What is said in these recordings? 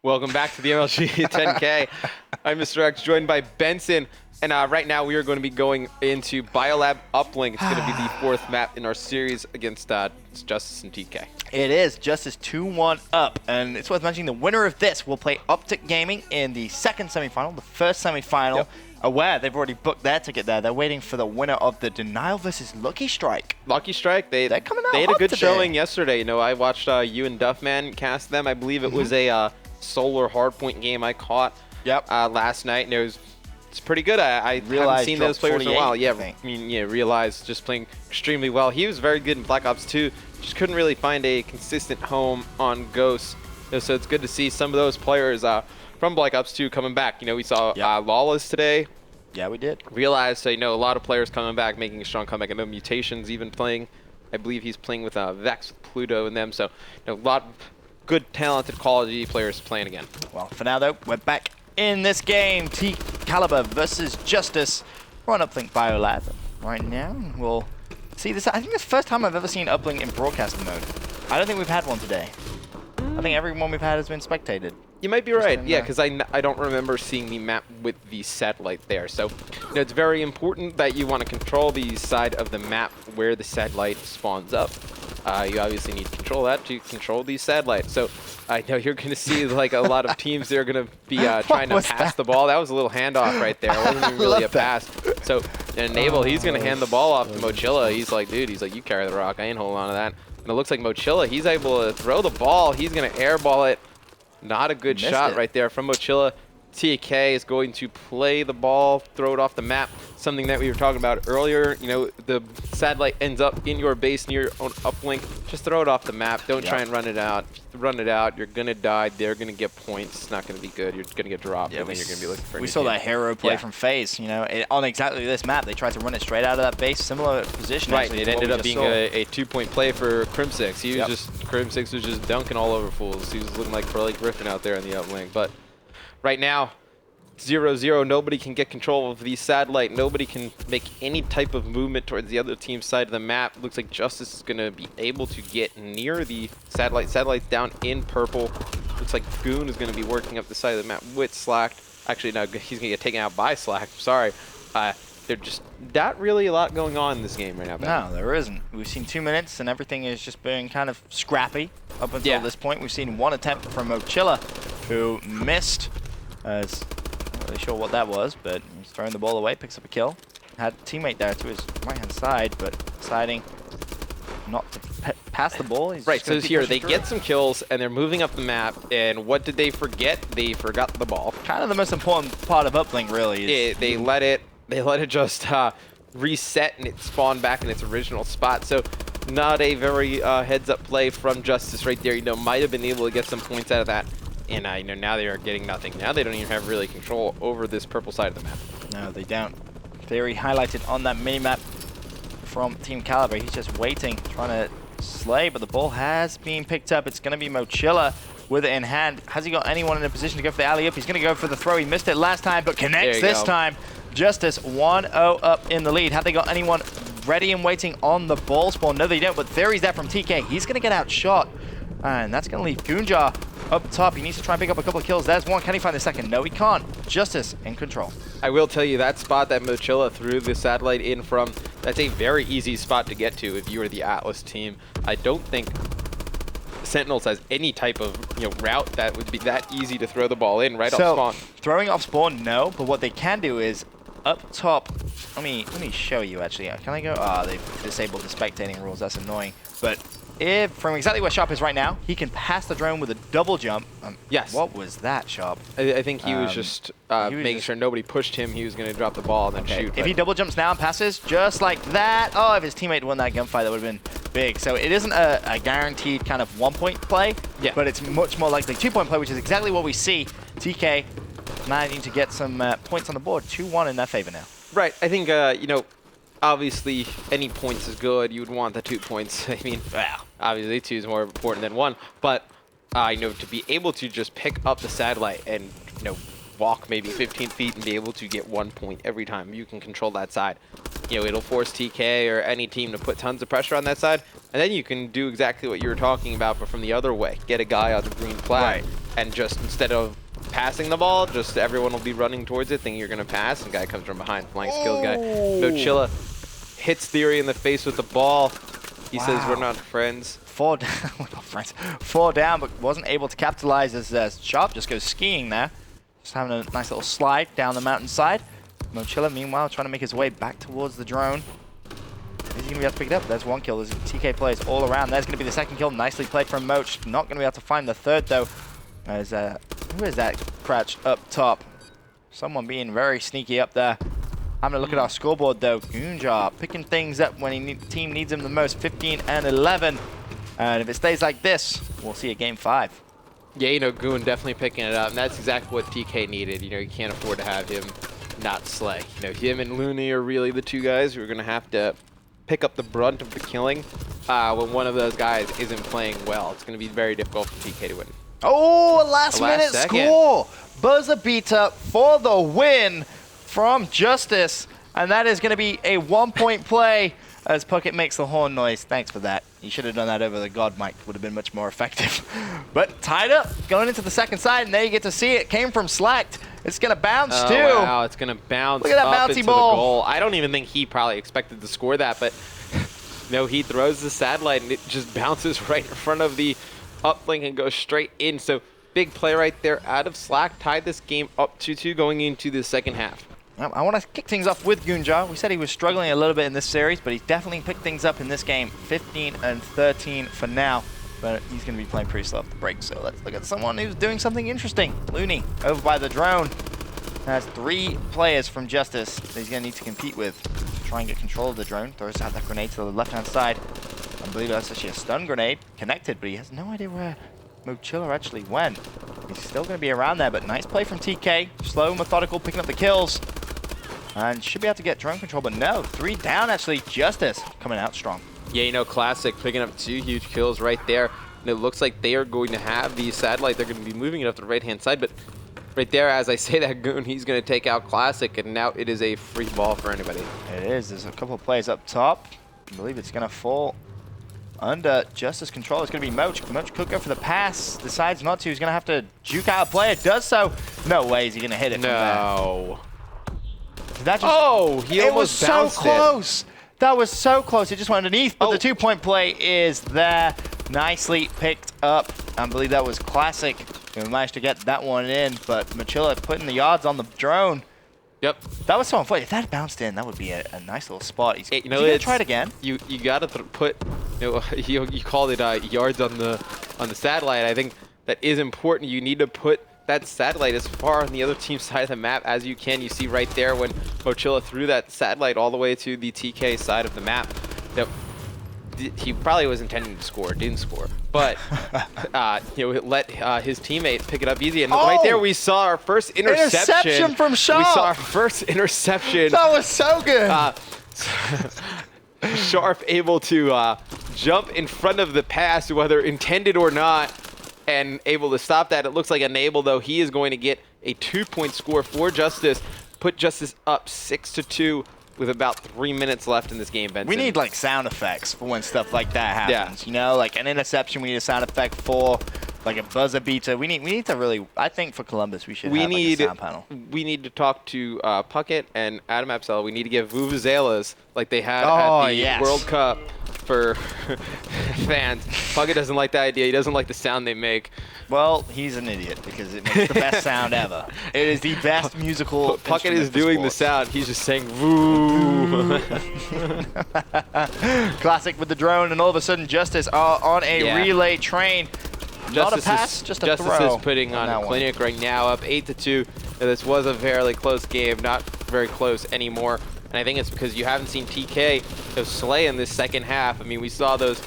Welcome back to the MLG 10K. I'm Mr. X, joined by Benson. And right now we are going to be going into Biolab Uplink. It's going to be the fourth map in our series against JustUs and TK. It is. JustUs 2-1 up. And it's worth mentioning the winner of this will play Optic Gaming in the second semifinal, the first semifinal. Yep. Aware they've already booked their ticket there. They're waiting for the winner of the Denial versus Lucky Strike. Lucky Strike, they're coming out. They had a good showing yesterday. You know, I watched you and Duffman cast them. I believe it was a solar hardpoint game I caught last night, and it's pretty good. I haven't seen those players in a while. Yeah, I mean, yeah, Realize just playing extremely well. He was very good in Black Ops 2. Just couldn't really find a consistent home on Ghost. So it's good to see some of those players from Black Ops 2 coming back. You know, we saw Lawless today. Yeah, we did. Realized, so, you know, a lot of players coming back, making a strong comeback. I know Mutations even playing. I believe he's playing with Vex, with Pluto and them. So, you know, a lot of good, talented, quality players playing again. Well, for now, though, we're back in this game. Kaliber versus JustUs. We're on Uplink Biolab right now. We'll see this. I think it's the first time I've ever seen Uplink in broadcasting mode. I don't think we've had one today. I think every one we've had has been spectated. You might be right, yeah, because I don't remember seeing the map with the satellite there. So, you know, it's very important that you want to control the side of the map where the satellite spawns up. You obviously need to control that to control these satellites. So, I know you're going to see like a lot of teams that are going to be trying to pass the ball. That was a little handoff right there. It wasn't even really a pass. So, Enable, he's going to hand the ball off to Mochilla. He's like, dude, he's like, you carry the rock. I ain't holding on to that. And it looks like Mochilla, he's able to throw the ball. He's going to airball it. Not a good shot right there from Mochilla. TK is going to play the ball, throw it off the map. Something that we were talking about earlier. You know, the satellite ends up in your base near your own uplink. Just throw it off the map. Don't try and run it out. If you run it out, you're going to die. They're going to get points. It's not going to be good. You're going to get dropped. And then you're going to be looking for a We saw that hero play from FaZe. You know, on exactly this map. They tried to run it straight out of that base. Similar position. Right. It ended up being a 2-point play for Crim6. He was Crim6 was just dunking all over fools. He was looking like Burley Griffin out there in the uplink. But right now, 0-0, nobody can get control of the satellite. Nobody can make any type of movement towards the other team's side of the map. Looks like JustUs is going to be able to get near the satellite. Satellite's down in purple. Looks like Goon is going to be working up the side of the map with Slack. Actually, no, he's going to get taken out by Slack. Sorry. There's just not really a lot going on in this game right now. No, there isn't. We've seen 2 minutes, and everything is just being kind of scrappy up until this point. We've seen one attempt from Mochilla, who missed. Not really sure what that was, but he's throwing the ball away, picks up a kill. Had a teammate there to his right-hand side, but deciding not to pass the ball. He's right, so here, they get some kills, and they're moving up the map, and what did they forget? They forgot the ball. Kind of the most important part of Uplink, really. They let it just reset, and it spawned back in its original spot. So not a very heads-up play from JustUs right there. You know, might have been able to get some points out of that. And you know, now they are getting nothing. Now they don't even have really control over this purple side of the map. No, they don't. Theory highlighted on that mini-map from Team Kaliber. He's just waiting, trying to slay, but the ball has been picked up. It's going to be Mochilla with it in hand. Has he got anyone in a position to go for the alley-oop? He's going to go for the throw. He missed it last time, but connects this time. JustUs 1-0 up in the lead. Have they got anyone ready and waiting on the ball spawn? No, they don't, but Theory's there from TK. He's going to get outshot, and that's going to leave Goonjar up top. He needs to try and pick up a couple of kills. There's one. Can he find the second? No, he can't. JustUs in control. I will tell you, that spot that Mochilla threw the satellite in from, that's a very easy spot to get to if you were the Atlas team. I don't think Sentinels has any type of route that would be that easy to throw the ball in right off spawn. Throwing off spawn, no. But what they can do is up top. Let me show you actually. Can I go? They've disabled the spectating rules. That's annoying. But if from exactly where Sharp is right now, he can pass the drone with a double jump. Yes. What was that, Sharp? I think he was just making sure nobody pushed him. He was going to drop the ball and then shoot. If he double jumps now and passes, just like that. Oh, if his teammate won that gunfight, that would have been big. So it isn't a guaranteed kind of 1-point play, but it's much more likely 2-point play, which is exactly what we see. TK managing to get some points on the board. 2-1 in their favor now. Right. I think, you know, obviously any points is good. You would want the 2 points. I mean, obviously 2 is more important than 1. But, you know, to be able to just pick up the satellite and, you know, walk maybe 15 feet and be able to get 1 point every time you can control that side. You know, it'll force TK or any team to put tons of pressure on that side, and then you can do exactly what you were talking about, but from the other way. Get a guy on the green flag. and just instead of passing the ball, just everyone will be running towards it, thinking you're going to pass, and guy comes from behind, flying skills guy. Mochilla hits Theory in the face with the ball. He says, we're not friends. 4 down, we're not friends. 4 down, but wasn't able to capitalize as Sharp just goes skiing there. Just having a nice little slide down the mountainside. Mochilla, meanwhile, trying to make his way back towards the drone. Is he going to be able to pick it up? There's one kill. There's TK players all around. There's going to be the second kill. Nicely played from Moch. Not going to be able to find the third, though. There's, who is that crouched up top? Someone being very sneaky up there. Having a look at our scoreboard, though. Goonjar picking things up when team needs him the most. 15 and 11. And if it stays like this, we'll see a game 5. Yeah, you know, Goon definitely picking it up, and that's exactly what TK needed. You know, you can't afford to have him not slay. You know, him and Looney are really the two guys who are going to have to pick up the brunt of the killing when one of those guys isn't playing well. It's going to be very difficult for TK to win. Oh, a last-minute score! Buzzer beater for the win from JustUs, and that is going to be a 1-point play as Puckett makes the horn noise. Thanks for that. You should have done that over the God mic. Would have been much more effective. But tied up, going into the second side, and there you get to see it. Came from Slacked. It's going to bounce, too. Wow, it's going to bounce. Look at that up bouncy into ball. The goal. I don't even think he probably expected to score that, but no, he throws the satellite, and it just bounces right in front of the uplink and goes straight in. So big play right there out of Slack. Tied this game up 2-2 going into the second half. I want to kick things off with Goonjar. We said he was struggling a little bit in this series, but he's definitely picked things up in this game. 15 and 13 for now, but he's going to be playing pretty slow off the break. So let's look at someone who's doing something interesting. Looney over by the drone has 3 players from JustUs that he's going to need to compete with to try and get control of the drone. Throws out that grenade to the left-hand side. I believe that's actually a stun grenade connected, but he has no idea where Mochilla actually went. He's still going to be around there, but nice play from TK. Slow, methodical, picking up the kills. And should be able to get drone control, but no. 3 down, actually. JustUs coming out strong. Yeah, you know, Classic picking up 2 huge kills right there. And it looks like they are going to have the satellite. They're going to be moving it up to the right-hand side. But right there, as I say that, Goon, he's going to take out Classic. And now it is a free ball for anybody. It is. There's a couple of players up top. I believe it's going to fall under JustUs control. It's going to be Moch. Moch could go for the pass. Decides not to. He's going to have to juke out a player. Does so. No way is he going to hit it from there. No. That just, he almost bounced so close. That was so close. It just went underneath, but the 2-point play is there. Nicely picked up. I believe that was Classic. We managed to get that one in, but Mochilla putting the yards on the drone. Yep. That was so unfortunate. If that bounced in, that would be a nice little spot. He's you know, gonna try it again. You gotta put, you know, you called it yards on the satellite. I think that is important. You need to put that satellite as far on the other team's side of the map as you can. You see right there when Mochilla threw that satellite all the way to the TK side of the map. Now, he probably was intending to score, didn't score, but you know, let his teammate pick it up easy. And right there, we saw our first interception from Sharp. We saw our first interception. That was so good. Sharp able to jump in front of the pass, whether intended or not, and able to stop that. It looks like Enable, though, he is going to get a 2-point score for JustUs, put JustUs up 6-2 with about 3 minutes left in this game, Benson. We need like sound effects for when stuff like that happens. You know, like an interception, we need a sound effect for. Like a buzzer beater. We need to really. I think for Columbus, we should have like a sound panel. We need to talk to Puckett and Adam Epsel. We need to get vuvuzelas like they had at the World Cup for fans. Puckett doesn't like the idea. He doesn't like the sound they make. Well, he's an idiot because it makes the best sound ever. It is the best musical. Puckett is doing the sound. He's just saying "voo." Classic with the drone, and all of a sudden, JustUs are on a relay train. Not a pass, just a throw. JustUs is putting on a clinic right now, up 8-2. This was a fairly close game, not very close anymore. And I think it's because you haven't seen TK slay in this second half. I mean, we saw those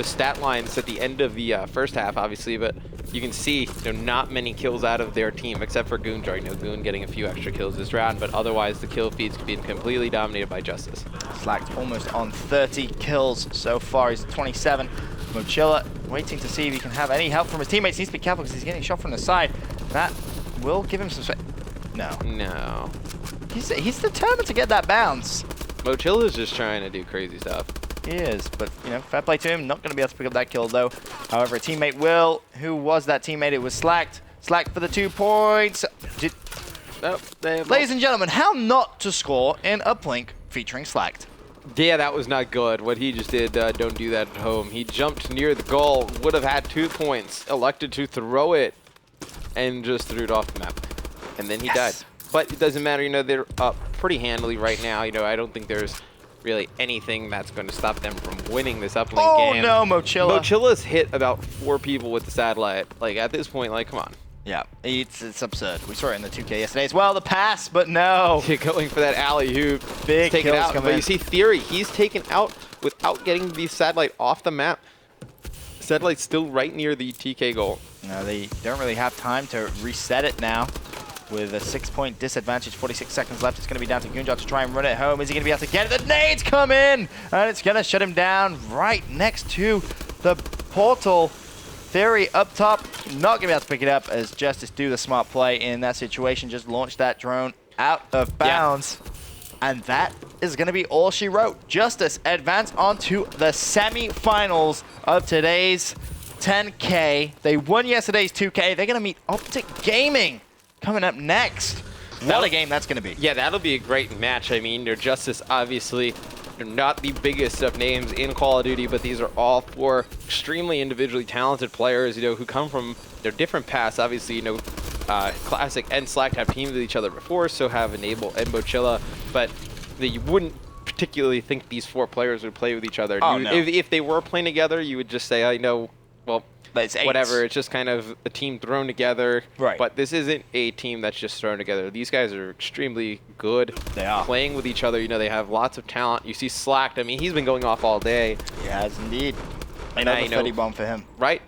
stat lines at the end of the first half, obviously, but you can see not many kills out of their team, except for Goonjar. Goon getting a few extra kills this round, but otherwise the kill feeds being completely dominated by JustUs. Slacked almost on 30 kills so far. He's at 27. Mochilla waiting to see if he can have any help from his teammates. He needs to be careful because he's getting shot from the side. That will give him some space. No. He's determined to get that bounce. Mochilla's just trying to do crazy stuff. He is, but fair play to him. Not going to be able to pick up that kill though. However, a teammate will. Who was that teammate? It was Slacked. Slack for the 2 points. Oh, Ladies and gentlemen, how not to score in Uplink featuring Slacked? Yeah, that was not good. What he just did, don't do that at home. He jumped near the goal, would have had 2 points, elected to throw it, and just threw it off the map. And then he died. But it doesn't matter, you know, they're up pretty handily right now. You know, I don't think there's really anything that's going to stop them from winning this uplink game. Oh no, Mochilla. Mochilla's hit about 4 people with the satellite. Like, at this point, like, come on. Yeah, it's absurd. We saw it in the 2K yesterday as well. The pass, but no. You're going for that alley-oop. Big take it kills out. come But in. you see Theory, he's taken out without getting the satellite off the map. Satellite's still right near the TK goal. No, they don't really have time to reset it now. With a 6-point disadvantage, 46 seconds left. It's going to be down to Goonjar to try and run it home. Is he going to be able to get it? The nades come in, and it's going to shut him down right next to the portal. Theory up top, not going to be able to pick it up as JustUs do the smart play in that situation. Just launch that drone out of bounds. Yeah. And that is going to be all she wrote. JustUs advance onto the semi-finals of today's 10K. They won yesterday's 2K. They're going to meet Optic Gaming coming up next. What a game that's going to be. Yeah, that'll be a great match. I mean, they're JustUs, obviously. They're not the biggest of names in Call of Duty, but these are all 4 extremely individually talented players, you know, who come from their different paths. Obviously, you know, Classic and Slack have teamed with each other before, so have Enable and Mochilla, but you wouldn't particularly think these 4 players would play with each other. Oh, no. If they were playing together, you would just say, I know, well, It's whatever. It's just kind of a team thrown together. Right. But this isn't a team that's just thrown together. These guys are extremely good. They are. Playing with each other. You know, they have lots of talent. You see Slacked. I mean, he's been going off all day. Yes, indeed. And Another I know, 30 bomb for him. Right.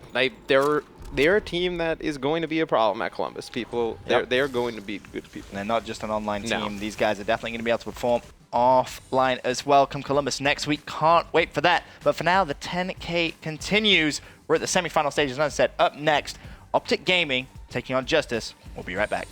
They're a team that is going to be a problem at Columbus. People, they're going to be good people. And they're not just an online team. No. These guys are definitely going to be able to perform offline as well. Come Columbus next week. Can't wait for that. But for now, the 10K continues. We're at the semi-final stages. As I said, up next, Optic Gaming taking on JustUs. We'll be right back.